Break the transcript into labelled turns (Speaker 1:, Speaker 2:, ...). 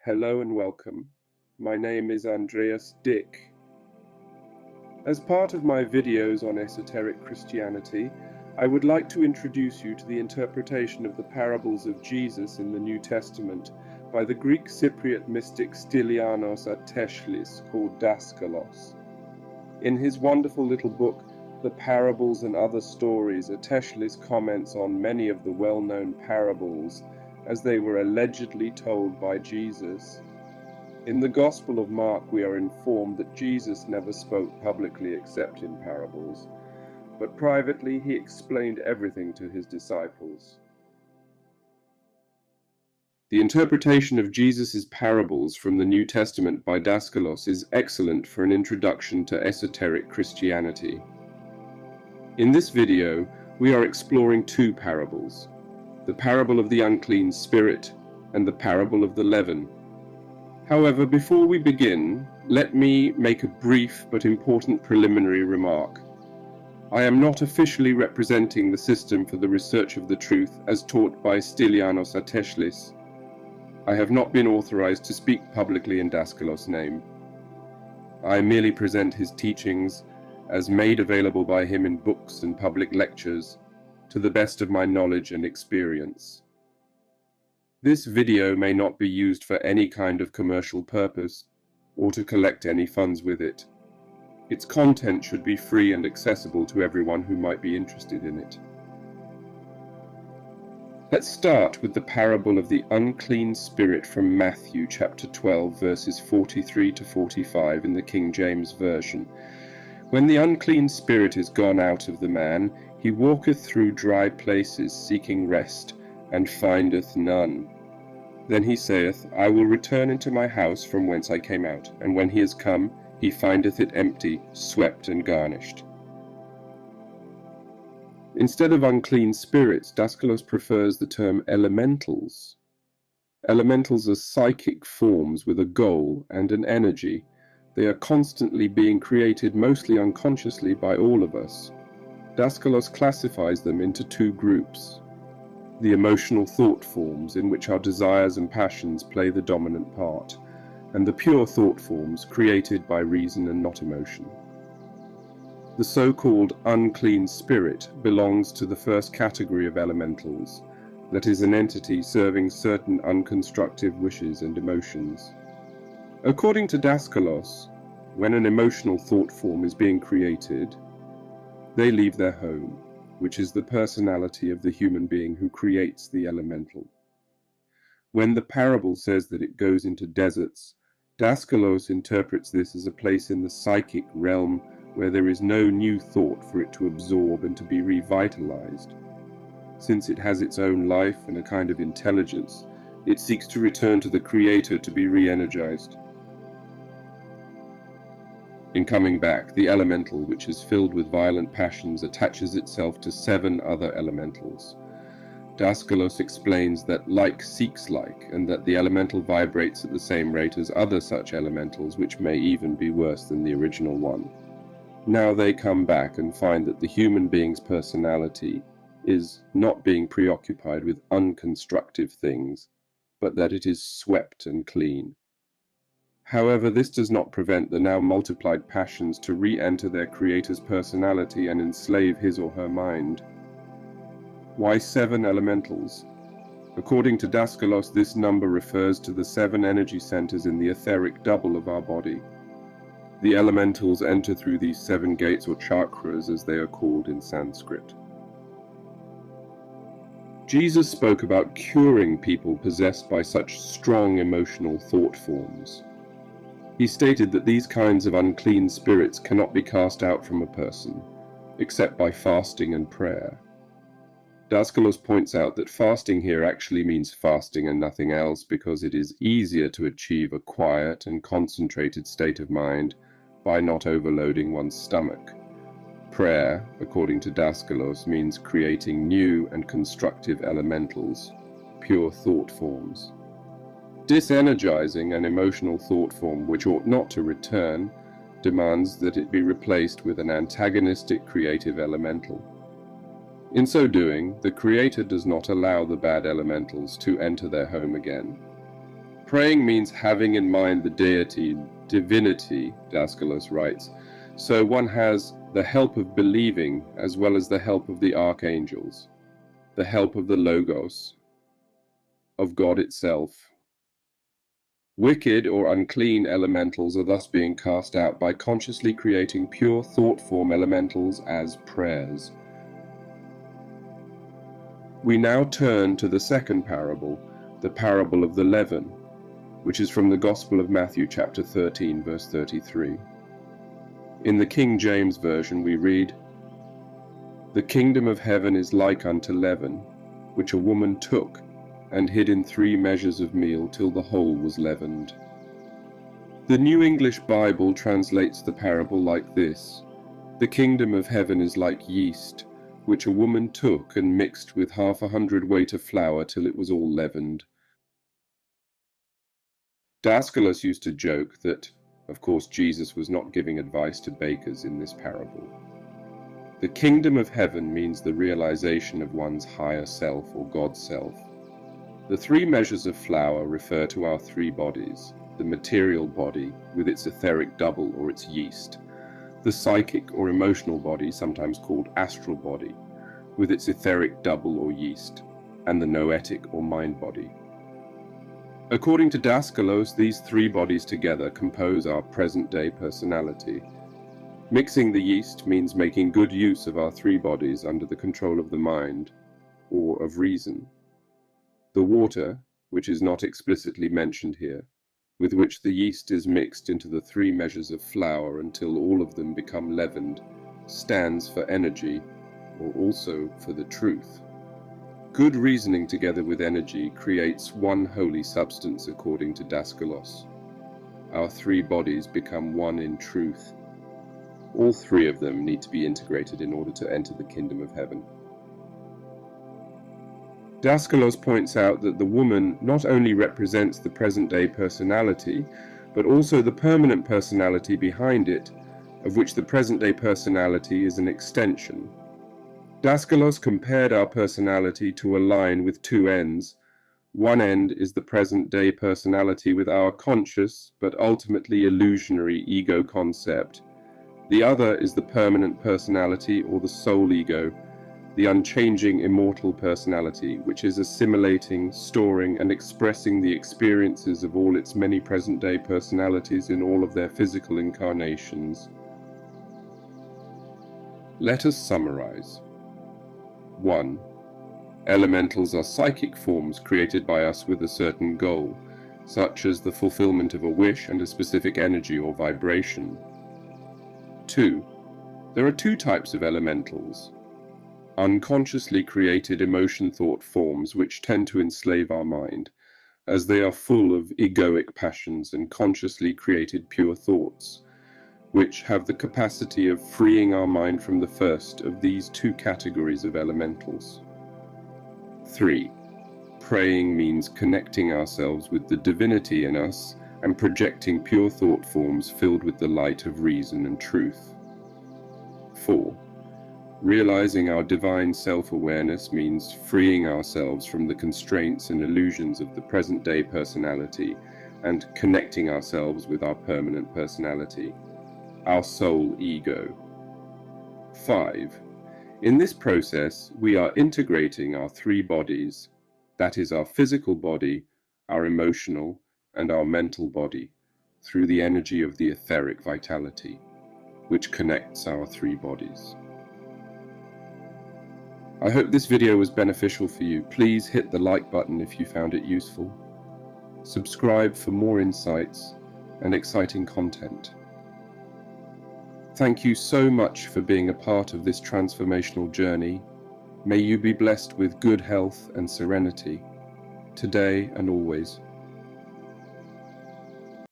Speaker 1: Hello and welcome. My name is Andreas Dick. As part of my videos on esoteric Christianity, I would like to introduce you to the interpretation of the parables of Jesus in the New Testament by the Greek Cypriot mystic Stylianos Ateshlis, called Daskalos. In his wonderful little book, The Parables and Other Stories, Ateshlis comments on many of the well-known parables as they were allegedly told by Jesus. In the Gospel of Mark, we are informed that Jesus never spoke publicly except in parables, but privately he explained everything to his disciples. The interpretation of Jesus' parables from the New Testament by Daskalos is excellent for an introduction to esoteric Christianity. In this video, we are exploring two parables: the parable of the unclean spirit and the parable of the leaven. However, before we begin, let me make a brief but important preliminary remark. I am not officially representing the system for the research of the truth as taught by Stylianos Ateshlis. I have not been authorized to speak publicly in Daskalos' name. I merely present his teachings as made available by him in books and public lectures, to the best of my knowledge and experience. This video may not be used for any kind of commercial purpose, or to collect any funds with it. Its content should be free and accessible to everyone who might be interested in it. Let's start with the parable of the unclean spirit from Matthew chapter 12, verses 43 to 45 in the King James Version. When the unclean spirit is gone out of the man, he walketh through dry places, seeking rest, and findeth none. Then he saith, I will return into my house from whence I came out. And when he is come, he findeth it empty, swept and garnished. Instead of unclean spirits, Daskalos prefers the term elementals. Elementals are psychic forms with a goal and an energy. They are constantly being created, mostly unconsciously, by all of us. Daskalos classifies them into two groups: the emotional thought forms, in which our desires and passions play the dominant part, and the pure thought forms created by reason and not emotion. The so-called unclean spirit belongs to the first category of elementals, that is, an entity serving certain unconstructive wishes and emotions. According to Daskalos, when an emotional thought form is being created, they leave their home, which is the personality of the human being who creates the elemental. When the parable says that it goes into deserts, Daskalos interprets this as a place in the psychic realm where there is no new thought for it to absorb and to be revitalized. Since it has its own life and a kind of intelligence, it seeks to return to the Creator to be re-energized. In coming back, the elemental, which is filled with violent passions, attaches itself to 7 other elementals. Daskalos explains that like seeks like, and that the elemental vibrates at the same rate as other such elementals, which may even be worse than the original one. Now they come back and find that the human being's personality is not being preoccupied with unconstructive things, but that it is swept and clean. However, this does not prevent the now multiplied passions to re-enter their creator's personality and enslave his or her mind. Why 7 elementals? According to Daskalos, this number refers to the 7 energy centers in the etheric double of our body. The elementals enter through these 7 gates, or chakras as they are called in Sanskrit. Jesus spoke about curing people possessed by such strong emotional thought forms. He stated that these kinds of unclean spirits cannot be cast out from a person, except by fasting and prayer. Daskalos points out that fasting here actually means fasting and nothing else, because it is easier to achieve a quiet and concentrated state of mind by not overloading one's stomach. Prayer, according to Daskalos, means creating new and constructive elementals, pure thought forms. Disenergizing an emotional thought form which ought not to return demands that it be replaced with an antagonistic creative elemental. In so doing, the Creator does not allow the bad elementals to enter their home again. Praying means having in mind the deity, divinity, Daskalos writes, so one has the help of believing as well as the help of the archangels, the help of the Logos, of God itself. Wicked or unclean elementals are thus being cast out by consciously creating pure thought form elementals as prayers. We now turn to the second parable, the parable of the leaven, which is from the Gospel of Matthew chapter 13 verse 33. In the King James Version we read, "The kingdom of heaven is like unto leaven, which a woman took, and hid in 3 measures of meal till the whole was leavened." The New English Bible translates the parable like this: "The kingdom of heaven is like yeast, which a woman took and mixed with 1/2 weight of flour till it was all leavened." Daskalos used to joke that, of course, Jesus was not giving advice to bakers in this parable. The kingdom of heaven means the realization of one's higher self or God's self. The 3 measures of flour refer to our 3 bodies: the material body with its etheric double or its yeast, the psychic or emotional body, sometimes called astral body, with its etheric double or yeast, and the noetic or mind body. According to Daskalos, these 3 bodies together compose our present-day personality. Mixing the yeast means making good use of our 3 bodies under the control of the mind, or of reason. The water, which is not explicitly mentioned here, with which the yeast is mixed into the 3 measures of flour until all of them become leavened, stands for energy, or also for the truth. Good reasoning together with energy creates one holy substance according to Daskalos. Our 3 bodies become one in truth. All 3 of them need to be integrated in order to enter the kingdom of heaven. Daskalos points out that the woman not only represents the present-day personality, but also the permanent personality behind it, of which the present-day personality is an extension. Daskalos compared our personality to a line with 2 ends. One end is the present-day personality with our conscious, but ultimately illusionary ego concept. The other is the permanent personality or the soul ego, the unchanging immortal personality, which is assimilating, storing, and expressing the experiences of all its many present-day personalities in all of their physical incarnations. Let us summarize. 1. Elementals are psychic forms created by us with a certain goal, such as the fulfillment of a wish and a specific energy or vibration. 2. There are 2 types of elementals: unconsciously created emotion thought forms which tend to enslave our mind, as they are full of egoic passions, and consciously created pure thoughts, which have the capacity of freeing our mind from the first of these 2 categories of elementals. 3. Praying means connecting ourselves with the divinity in us and projecting pure thought forms filled with the light of reason and truth. 4. Realizing our divine self-awareness means freeing ourselves from the constraints and illusions of the present-day personality and connecting ourselves with our permanent personality, our soul ego. 5. In this process, we are integrating our 3 bodies, that is our physical body, our emotional, and our mental body, through the energy of the etheric vitality, which connects our 3 bodies. I hope this video was beneficial for you. Please hit the like button if you found it useful. Subscribe for more insights and exciting content. Thank you so much for being a part of this transformational journey. May you be blessed with good health and serenity, today and always.